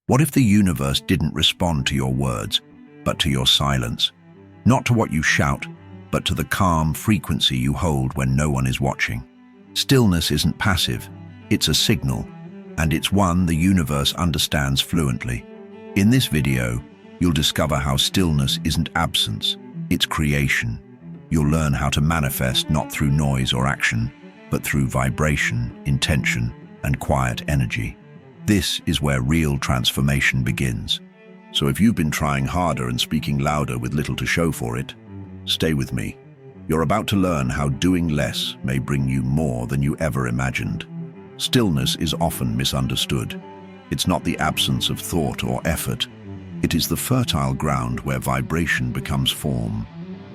What if the universe didn't respond to your words, but to your silence? Not to what you shout, but to the calm frequency you hold when no one is watching. Stillness isn't passive, it's a signal, and it's one the universe understands fluently. In this video, you'll discover how stillness isn't absence, it's creation. You'll learn how to manifest not through noise or action, but through vibration, intention, and quiet energy. This is where real transformation begins. So if you've been trying harder and speaking louder with little to show for it, stay with me. You're about to learn how doing less may bring you more than you ever imagined. Stillness is often misunderstood. It's not the absence of thought or effort. It is the fertile ground where vibration becomes form.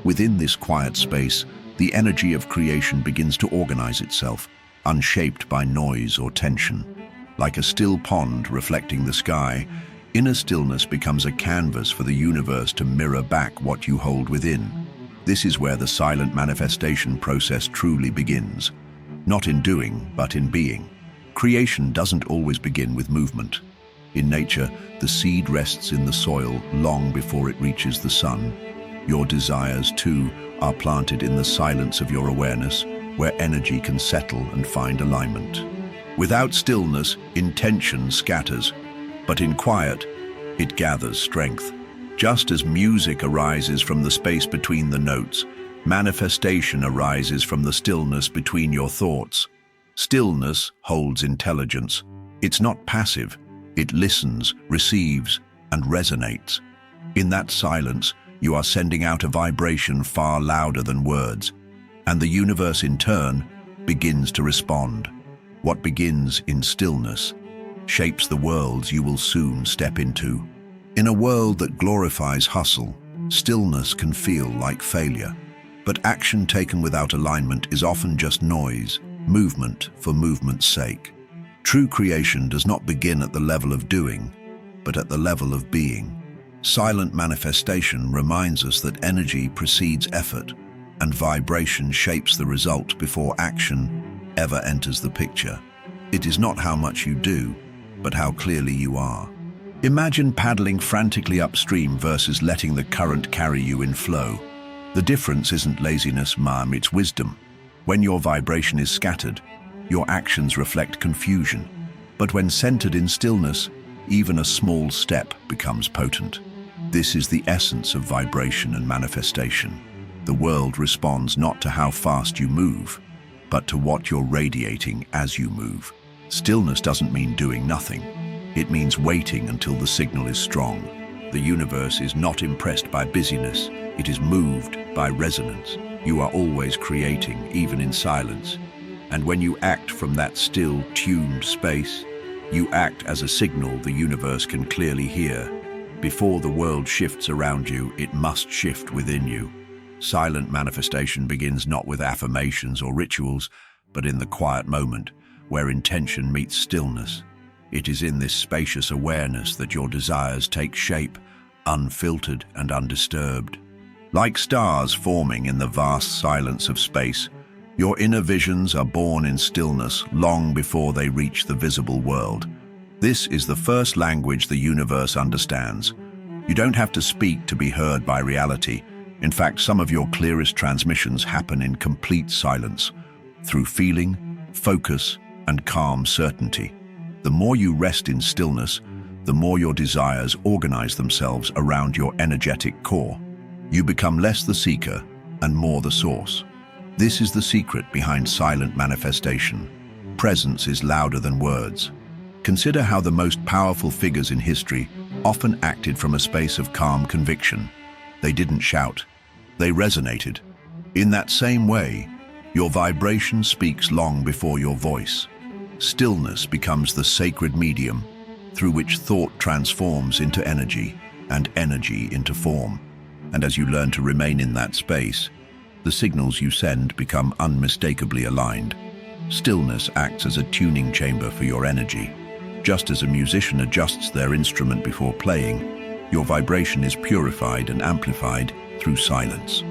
Within this quiet space, the energy of creation begins to organize itself, unshaped by noise or tension. Like a still pond reflecting the sky, inner stillness becomes a canvas for the universe to mirror back what you hold within. This is where the silent manifestation process truly begins. Not in doing, but in being. Creation doesn't always begin with movement. In nature, the seed rests in the soil long before it reaches the sun. Your desires, too, are planted in the silence of your awareness, where energy can settle and find alignment. Without stillness, intention scatters, but in quiet, it gathers strength. Just as music arises from the space between the notes, manifestation arises from the stillness between your thoughts. Stillness holds intelligence. It's not passive. It listens, receives, and resonates. In that silence, you are sending out a vibration far louder than words, and the universe in turn begins to respond. What begins in stillness shapes the worlds you will soon step into. In a world that glorifies hustle, stillness can feel like failure. But action taken without alignment is often just noise, movement for movement's sake. True creation does not begin at the level of doing, but at the level of being. Silent manifestation reminds us that energy precedes effort, and vibration shapes the result before action ever enters the picture. It is not how much you do, but how clearly you are. Imagine paddling frantically upstream versus letting the current carry you in flow. The difference isn't laziness, ma'am, it's wisdom. When your vibration is scattered, your actions reflect confusion. But when centered in stillness, even a small step becomes potent. This is the essence of vibration and manifestation. The world responds not to how fast you move, but to what you're radiating as you move. Stillness doesn't mean doing nothing. It means waiting until the signal is strong. The universe is not impressed by busyness. It is moved by resonance. You are always creating, even in silence. And when you act from that still, tuned space, you act as a signal the universe can clearly hear. Before the world shifts around you, it must shift within you. Silent manifestation begins not with affirmations or rituals, but in the quiet moment, where intention meets stillness. It is in this spacious awareness that your desires take shape, unfiltered and undisturbed. Like stars forming in the vast silence of space, your inner visions are born in stillness long before they reach the visible world. This is the first language the universe understands. You don't have to speak to be heard by reality. In fact, some of your clearest transmissions happen in complete silence, through feeling, focus, and calm certainty. The more you rest in stillness, the more your desires organize themselves around your energetic core. You become less the seeker and more the source. This is the secret behind silent manifestation. Presence is louder than words. Consider how the most powerful figures in history often acted from a space of calm conviction. They didn't shout. They resonated. In that same way, your vibration speaks long before your voice. Stillness becomes the sacred medium through which thought transforms into energy and energy into form. And as you learn to remain in that space, the signals you send become unmistakably aligned. Stillness acts as a tuning chamber for your energy. Just as a musician adjusts their instrument before playing, your vibration is purified and amplified through silence.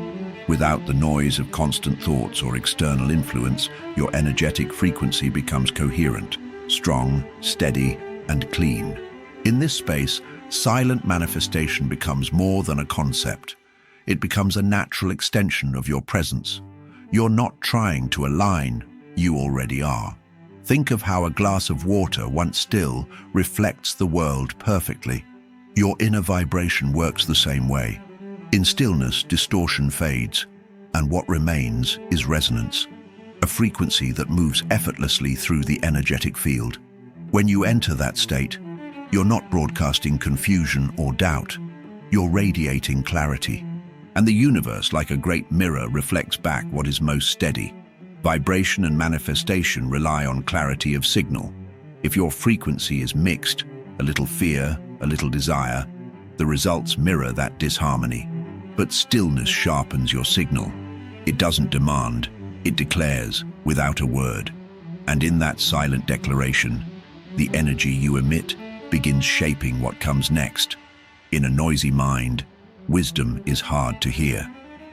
Without the noise of constant thoughts or external influence, your energetic frequency becomes coherent, strong, steady, and clean. In this space, silent manifestation becomes more than a concept. It becomes a natural extension of your presence. You're not trying to align, you already are. Think of how a glass of water, once still, reflects the world perfectly. Your inner vibration works the same way. In stillness, distortion fades, and what remains is resonance, a frequency that moves effortlessly through the energetic field. When you enter that state, you're not broadcasting confusion or doubt. You're radiating clarity. And the universe, like a great mirror, reflects back what is most steady. Vibration and manifestation rely on clarity of signal. If your frequency is mixed, a little fear, a little desire, the results mirror that disharmony. But stillness sharpens your signal. It doesn't demand, it declares without a word. And in that silent declaration, the energy you emit begins shaping what comes next. In a noisy mind, wisdom is hard to hear.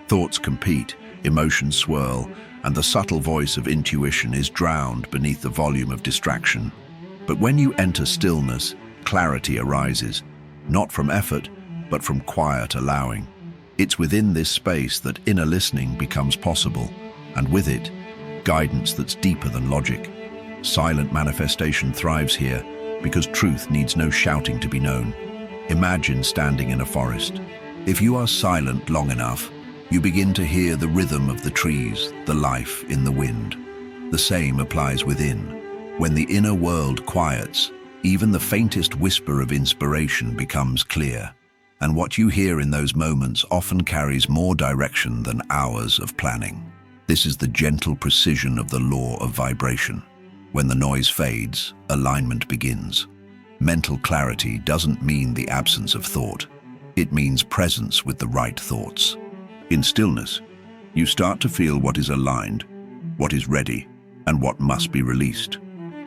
Thoughts compete, emotions swirl, and the subtle voice of intuition is drowned beneath the volume of distraction. But when you enter stillness, clarity arises, not from effort, but from quiet allowing. It's within this space that inner listening becomes possible, and with it, guidance that's deeper than logic. Silent manifestation thrives here because truth needs no shouting to be known. Imagine standing in a forest. If you are silent long enough, you begin to hear the rhythm of the trees, the life in the wind. The same applies within. When the inner world quiets, even the faintest whisper of inspiration becomes clear. And what you hear in those moments often carries more direction than hours of planning. This is the gentle precision of the law of vibration. When the noise fades, alignment begins. Mental clarity doesn't mean the absence of thought. It means presence with the right thoughts. In stillness, you start to feel what is aligned, what is ready, and what must be released.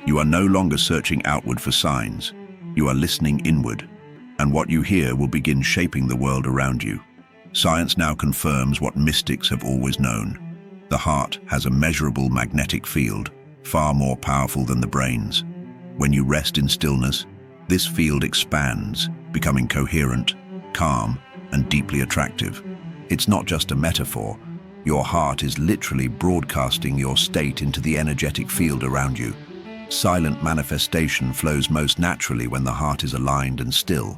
You are no longer searching outward for signs. You are listening inward, and what you hear will begin shaping the world around you. Science now confirms what mystics have always known. The heart has a measurable magnetic field, far more powerful than the brain's. When you rest in stillness, this field expands, becoming coherent, calm, and deeply attractive. It's not just a metaphor. Your heart is literally broadcasting your state into the energetic field around you. Silent manifestation flows most naturally when the heart is aligned and still.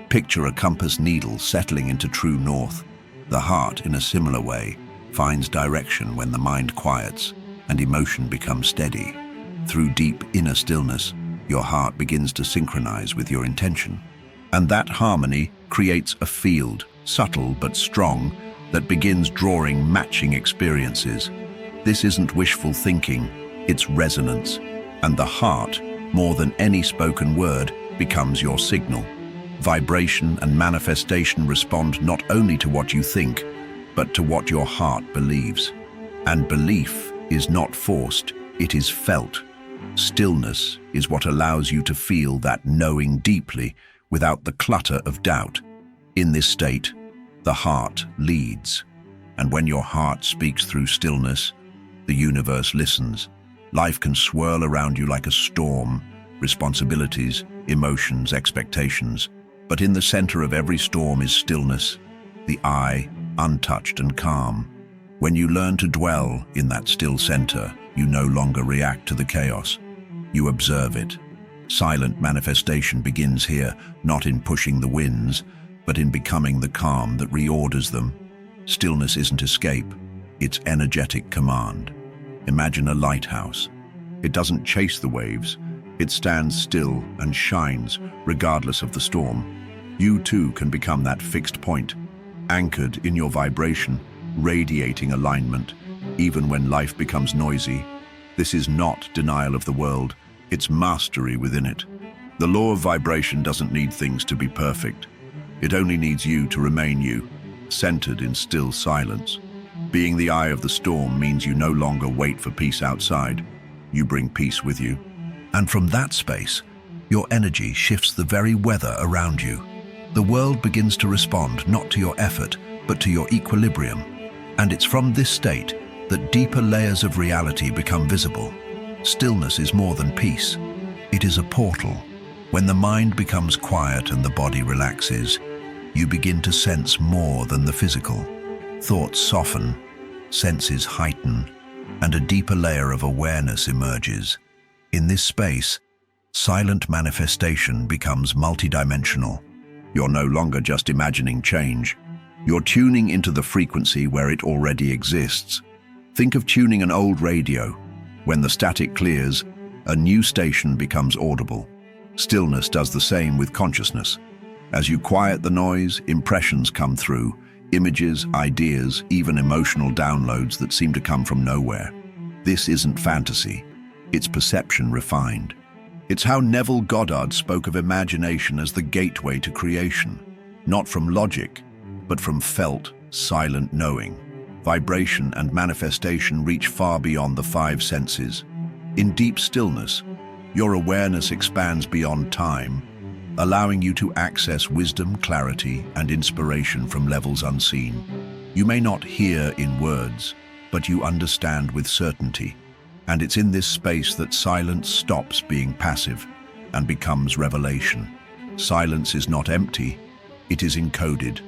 Picture a compass needle settling into true north. The heart, in a similar way, finds direction when the mind quiets and emotion becomes steady. Through deep inner stillness, your heart begins to synchronize with your intention. And that harmony creates a field, subtle but strong, that begins drawing matching experiences. This isn't wishful thinking, it's resonance. And the heart, more than any spoken word, becomes your signal. Vibration and manifestation respond not only to what you think, but to what your heart believes. And belief is not forced, it is felt. Stillness is what allows you to feel that knowing deeply without the clutter of doubt. In this state, the heart leads. And when your heart speaks through stillness, the universe listens. Life can swirl around you like a storm, responsibilities, emotions, expectations. But in the center of every storm is stillness, the eye, untouched and calm. When you learn to dwell in that still center, you no longer react to the chaos. You observe it. Silent manifestation begins here, not in pushing the winds, but in becoming the calm that reorders them. Stillness isn't escape, it's energetic command. Imagine a lighthouse. It doesn't chase the waves, it stands still and shines, regardless of the storm. You too can become that fixed point, anchored in your vibration, radiating alignment, even when life becomes noisy. This is not denial of the world, it's mastery within it. The law of vibration doesn't need things to be perfect. It only needs you to remain you, centered in still silence. Being the eye of the storm means you no longer wait for peace outside. You bring peace with you. And from that space, your energy shifts the very weather around you. The world begins to respond not to your effort, but to your equilibrium. And it's from this state that deeper layers of reality become visible. Stillness is more than peace. It is a portal. When the mind becomes quiet and the body relaxes, you begin to sense more than the physical. Thoughts soften, senses heighten, and a deeper layer of awareness emerges. In this space, silent manifestation becomes multidimensional. You're no longer just imagining change. You're tuning into the frequency where it already exists. Think of tuning an old radio. When the static clears, a new station becomes audible. Stillness does the same with consciousness. As you quiet the noise, impressions come through, images, ideas, even emotional downloads that seem to come from nowhere. This isn't fantasy. It's perception refined. It's how Neville Goddard spoke of imagination as the gateway to creation, not from logic, but from felt, silent knowing. Vibration and manifestation reach far beyond the five senses. In deep stillness, your awareness expands beyond time, allowing you to access wisdom, clarity, and inspiration from levels unseen. You may not hear in words, but you understand with certainty. And it's in this space that silence stops being passive and becomes revelation. Silence is not empty, it is encoded.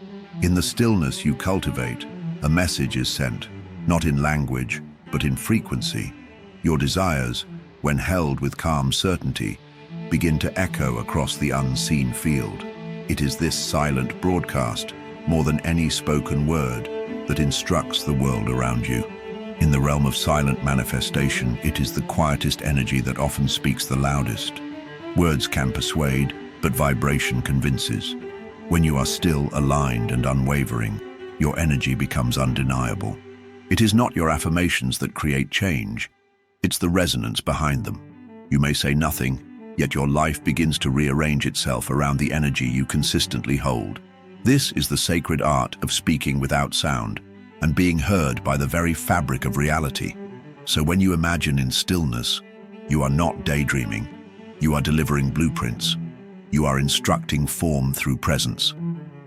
In the stillness you cultivate, a message is sent, not in language, but in frequency. Your desires, when held with calm certainty, begin to echo across the unseen field. It is this silent broadcast, more than any spoken word, that instructs the world around you. In the realm of silent manifestation, it is the quietest energy that often speaks the loudest. Words can persuade, but vibration convinces. When you are still, aligned, and unwavering, your energy becomes undeniable. It is not your affirmations that create change, it's the resonance behind them. You may say nothing, yet your life begins to rearrange itself around the energy you consistently hold. This is the sacred art of speaking without sound and being heard by the very fabric of reality. So when you imagine in stillness, you are not daydreaming. You are delivering blueprints. You are instructing form through presence.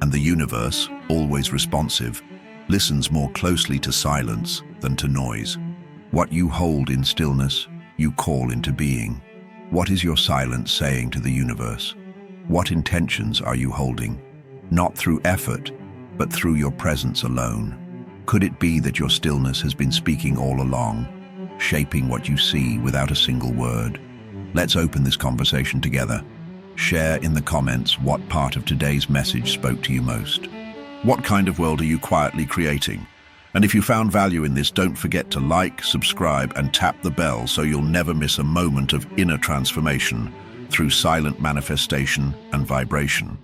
And the universe, always responsive, listens more closely to silence than to noise. What you hold in stillness, you call into being. What is your silence saying to the universe? What intentions are you holding? Not through effort, but through your presence alone. Could it be that your stillness has been speaking all along, shaping what you see without a single word? Let's open this conversation together. Share in the comments what part of today's message spoke to you most. What kind of world are you quietly creating? And if you found value in this, don't forget to like, subscribe, and tap the bell so you'll never miss a moment of inner transformation through silent manifestation and vibration.